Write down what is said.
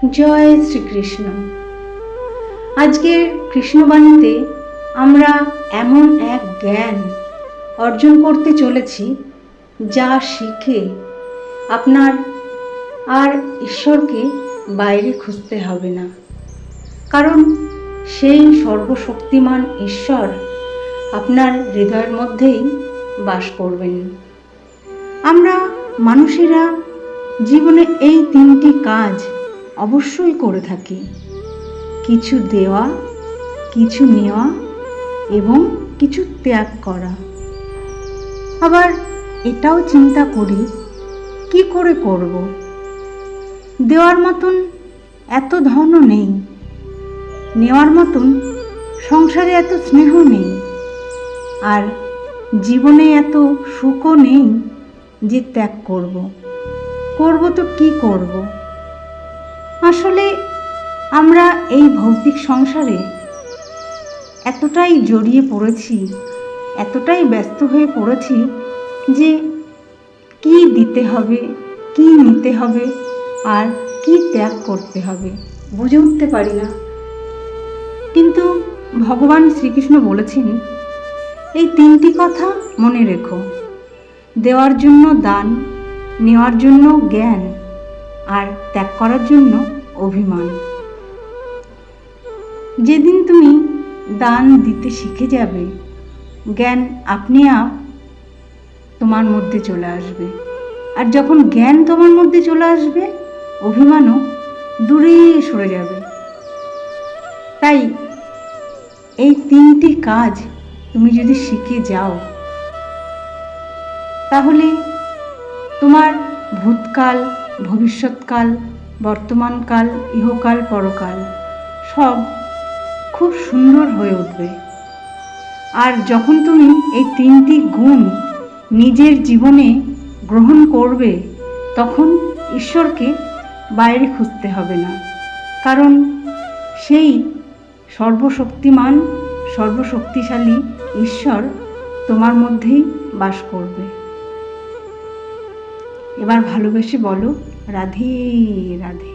জয় শ্রীকৃষ্ণ। আজকের কৃষ্ণবাণীতে আমরা এমন এক জ্ঞান অর্জন করতে চলেছি যা শিখে আপনার আর ঈশ্বরকে বাইরে খুঁজতে হবে না, কারণ সেই সর্বশক্তিমান ঈশ্বর আপনার হৃদয়ের মধ্যেই বাস করবেন। আমরা মানুষেরা জীবনে এই তিনটি কাজ অবশ্যই করে থাকি: কিছু দেওয়া, কিছু নেওয়া এবং কিছু ত্যাগ করা। আবার এটাও চিন্তা করি কি করে করব। দেওয়ার মতন এত ধনও নেই, নেওয়ার মতন সংসারে এত স্নেহ নেই, আর জীবনে এত সুখও নেই যে ত্যাগ করব। করব তো কি করব? আসলে আমরা এই ভৌতিক সংসারে এতটাই জড়িয়ে পড়েছি, এতটাই ব্যস্ত হয়ে পড়েছি যে কি দিতে হবে, কি নিতে হবে আর কি ত্যাগ করতে হবে বুঝে উঠতে পারি না। কিন্তু ভগবান শ্রীকৃষ্ণ বলেছেন এই তিনটি কথা মনে রেখো: দেওয়ার জন্য দান, নেওয়ার জন্য জ্ঞান আর ত্যাগ করার জন্য অভিমান। যেদিন তুমি দান দিতে শিখে যাবে, জ্ঞান আপনি তোমার মধ্যে চলে আসবে, আর যখন জ্ঞান তোমার মধ্যে চলে আসবে, অভিমানও দূরে সরে যাবে। তাই এই তিনটি কাজ তুমি যদি শিখে যাও, তাহলে তোমার ভূতকাল, ভবিষ্যৎকাল, বর্তমানকাল, ইহকাল, পরকাল সব খুব সুন্দর হয়ে উঠবে। আর যখন তুমি এই তিনটি গুণ নিজের জীবনে গ্রহণ করবে, তখন ঈশ্বরকে বাইরে খুঁজতে হবে না, কারণ সেই সর্বশক্তিমান, সর্বশক্তিশালী ঈশ্বর তোমার মধ্যেই বাস করবে। এবার ভালোবেসে বলো রাধে রাধে।